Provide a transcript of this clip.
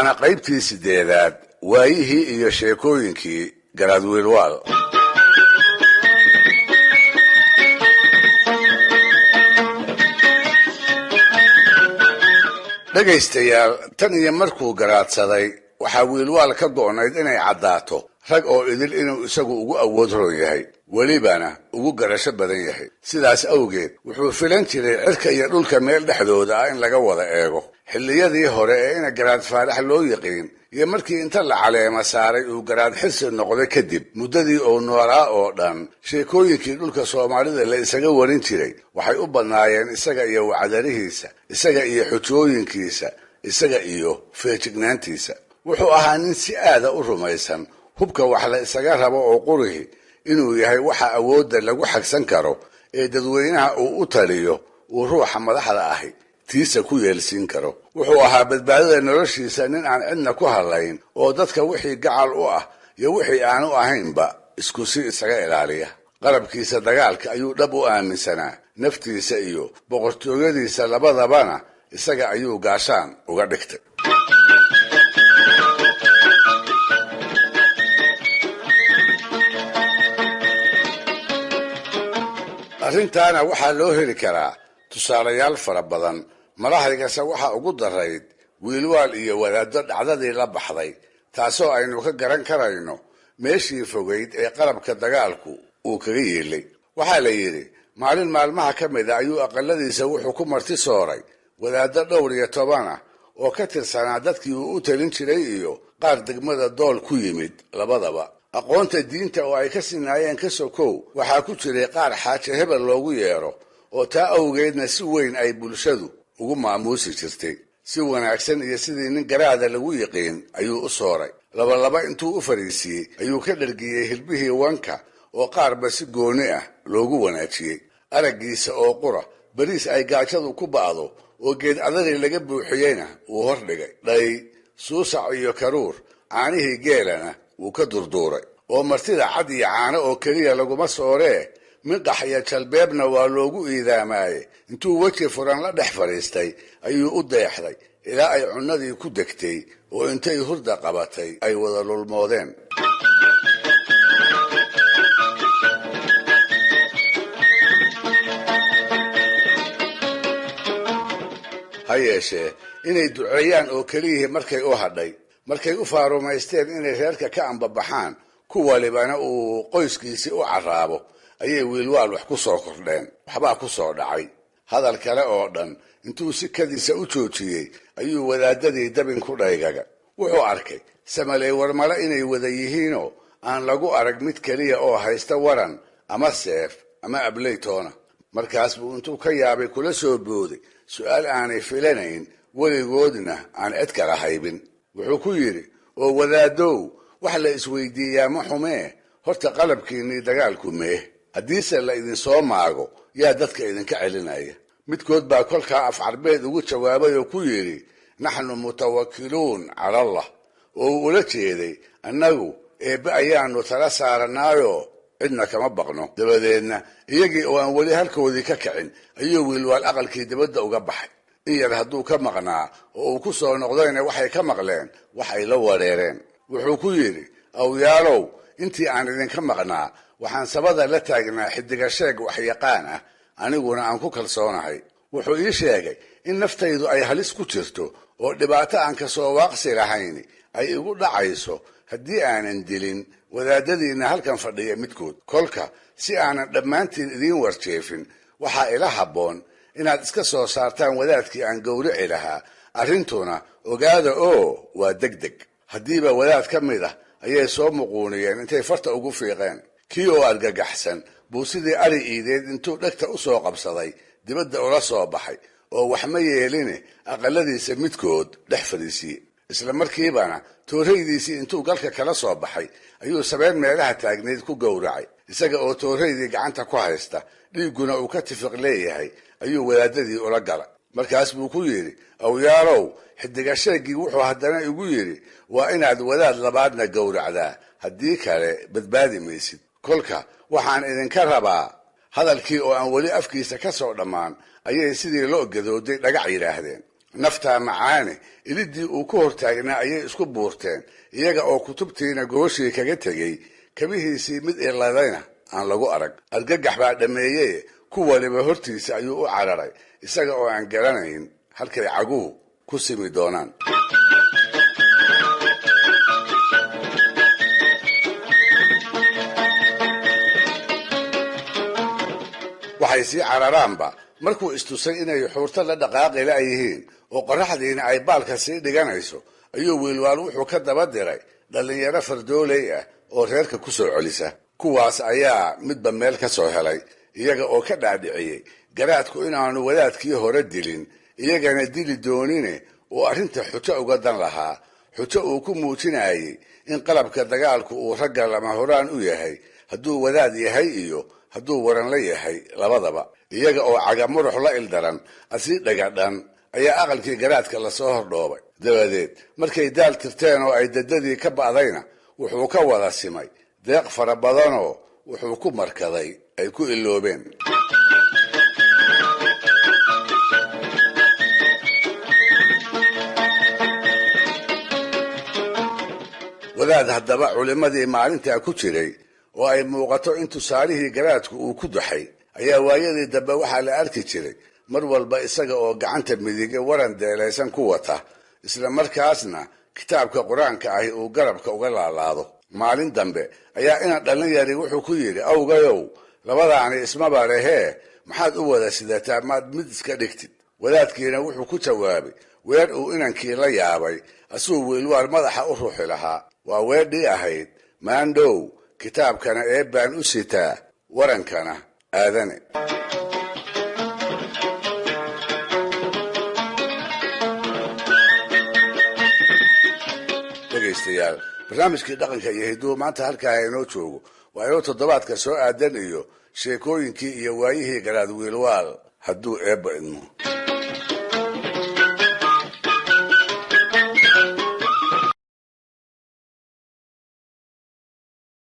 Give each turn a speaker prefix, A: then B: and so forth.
A: أنا قيبتي سديدات وايهي إيا شيكوينكي قراد ويلوال dhegaystayaal tan iyo markuu garaadsaday waxaa wiilwaal ka go'nayd inay caddaato rag oo idil inuu isagu ugu awood roon yahay welibana ugu garasho badan yahay sidaas awgeed wuxuu filan jiray cirka iyo dhulka meel dhexdooda ah in laga wada eego xilliyadii hore ee ina garaad faarax loo yiqiin iyo markii inta la caleema saaray uu garaad xirsi noqday kadib muddadii uu noolaa oo dhan sheekooyinkii dhulka soomaalida la isaga warin jiray waxay u badnaayeen isaga iyo wacdarihiisa isaga iyo xujooyinkiisa isaga iyo feejignaantiisa wuxuu ahaa nin si aada u rumaysan hubka wax la isaga rabo oo qurihi inuu yahay waxa awoodda lagu xagsan karo ee dadweynaha uu u taliyo uu ruuxa madaxda ahi tiisa ku yeelsiin karo wuxuu ahaa badbaadada noloshiisa nin aan cidna ku hadlayn oo dadka wixii gacal u ah iyo wixii aan u ahaynba isku si isaga ilaaliya qalabkiisa dagaalka ayuu dhab u aaminsanaa naftiisa iyo boqortooyadiisa labadabana isaga ayuu gaashaan uga dhigtay arrintaana waxaa loo heli karaa tusaalayaal fara badan madaxdigase waxaa ugu darayd wiilwaal iyo wadaaddo dhacdadii la baxday taasoo aynu ka garan karayno meeshii fogayd ee qalabka dagaalku uu kaga yeelay waxaa la yidhi maalin maalmaha ka mid a ayuu aqaladiisa wuxuu ku marti sooray wadaaddo dhowr iyo 10 ah oo ka tirsanaa dadkii uu u talin jiray iyo qaar degmada dool ku yimid labadaba aqoonta diinta oo ay ka sinaayeen ka sokow waxaa ku jiray qaar xaaje hebel loogu yeero oo taa awgeedna si weyn ay bulshadu ugu maamuusi jirtay si wanaagsan iyo sidii nin garaada lagu yiqiin ayuu u sooray laba intuu u fariisiyey ayuu ka dhargiyey hilbihii wanka oo qaarba si gooni ah loogu wanaajiyey araggiisa oo qura bariis ay gaajadu ku ba'do oo geed adari laga buuxiyeyna uu hordhigay dhay suusac iyo karuur caanihii geelana wuu ka durduuray oo martida cad iyo caano oo keliya laguma sooree midhax iyo jalbeebna waa loogu iidaamaaye intuu weji furan la dhex fadhiistay ayuu u deexday ilaa ay cunnadii ku degtay oo intay hurda qabatay ay wada lulmoodeen ha yeeshee inay duceeyaan oo keliyihii markay u hadhay markay u faarumaysteen inay reerka ka ambabaxaan ku walibana uu qoyskiisii u carraabo ayay wiilwaal wax ku soo kordheen waxbaa ku soo dhacay hadal kale oo dhan intuu si kadiisa u joojiyey ayuu wadaadadii dabin ku dhaygaga wuxuu arkay samaley warmale inay wada yihiinoo aan lagu arag mid keliya oo haysta waran ama seef ama ableytoona markaas buu intuu ka yaabay kula soo booday su'aal aanay filanayn weligoodna aan cid kala haybin wuxuu ku yidhi oo wadaadow wax la isweydiiyaa ma xumee horta qalabkiinnii dagaalku mee haddiise la idinsoo maago yaa dadka idinka celinaya midkood baa kolkaa af carbeed ugu jawaabay oo ku yidhi naxnu mutawakkiluun cala allah oo uu ula jeeday annagu eebbe ayaannu tala saaranaayoo cidna kama baqno dabadeedna iyagii oo aan weli halkoodii ka kicin ayuu wiilwaal aqalkii dibadda uga baxay in yar hadduu ka maqnaa oo uu ku soo noqdayna waxay ka maqleen wax ay la wareereen wuxuu ku yidhi awyaalow intii aan idinka maqnaa waxaan sabada la taagnaa xidiga sheeg waxyaqaan ah aniguna aan ku kalsoonahay wuxuu ii sheegay in naftaydu ay halis ku jirto oo dhibaato aan ka soo waaqsi lahayn ay igu dhacayso haddii aanan dilin wadaadadiinna halkan fadhiya midkood kolka si aanan dhammaantiin idiin warjeefin waxaa ila habboon inaad iska soo saartaan wadaadkii aan gowrici lahaa arrintuna ogaada oo waa degdeg haddiiba wadaad ka mid ah ayay soo muquuniyeen intay farta ugu fiiqeen kii oo argagaxsan buu sidii ari iideed intuu dhegta u soo qabsaday dibadda ula soo baxay oo wax ma yeeline aqaladiisa midkood dhex fadhiisiyey isla markiibana tooraydiisii intuu galka kala soo baxay ayuu sabeen meelaha taagnayd ku gowracay isaga oo tooraydii gacanta ku haysta dhiigguna uu ka tifiq leeyahay ayuu wadaadadii ula galay markaas buu ku yidhi awyaalow xidiga sheeggii wuxuu haddana igu yidhi waa inaad wadaad labaadna gowracdaa haddii kale badbaadi maysid kolka waxaan idinka rabaa hadalkii oo aan weli afkiisa ka soo dhammaan ayay sidii loo gadooday dhagax yidhaahdeen naftaa macaane ilidii uu ku hortaagnaa ayay isku buurteen iyaga oo kutubtiina gooshii kaga tegey kabihiisii mid iladayna aan lagu arag argagax baa dhameeyey ku waliba hortiisa ayuu u cararay isaga oo aan garanayn halkay caguhu ku simi doonaan waxay sii cararaanba markuu istusay inay xuurta la dhaqaaqi la'yihiin oo qorraxdiina ay baalka sii dhiganayso ayuu wiilwaal wuxuu ka daba diray dhallinyaro fardooley ah oo reerka ku soo celisa kuwaas ayaa midba meel ka soo helay iyaga oo ka dhaadhiciyey garaadku inaanu wadaadkii hore dilin iyagana dili doonine uu arrinta xujo uga dan lahaa xujo uu ku muujinayay in qalabka dagaalku uu ragga lama horaan u yahay hadduu wadaad yahay iyo hadduu waran la yahay labadaba iyaga oo cagamurux la ildaran asii dhagadhan ayaa aqalkii garaadka lasoo hordhoobay dabadeed markay daal tirteen oo ay dadadii ka ba'dayna wuxuu ka wada simay deeq fara badanoo wuxuu ku markaday ay ku iloobeen wadaad haddaba culimmadii maalintaa ku jiray oo ay muuqato in tusaalihii garaadku uu ku daxay ayaa waayadii dambe waxaa la arki jiray mar walba isaga oo gacanta midig ee waran deelaysan ku wata isla markaasna kitaabka qur-aanka ahi uu garabka uga laalaado maalin dambe ayaa ina dhallinyari wuxuu ku yidhi awgayow labadaani ismaba lehee maxaad u wada sidataa maad mid iska dhigtid wadaadkiina wuxuu ku jawaabay weer uu inankii la yaabay asuu wiilwaal madaxa u ruuxi lahaa waa weedhii ahayd maandhow kitaabkana eebbaan u sitaa warankana aadane dhegaystayaal barnaamijkii dhaqanka iyo hidduu maanta halkaa inoo joogo waa inoo toddobaadka soo aadan iyo sheekooyinkii iyo waayihii garaad wiilwaal hadduu eebba idmo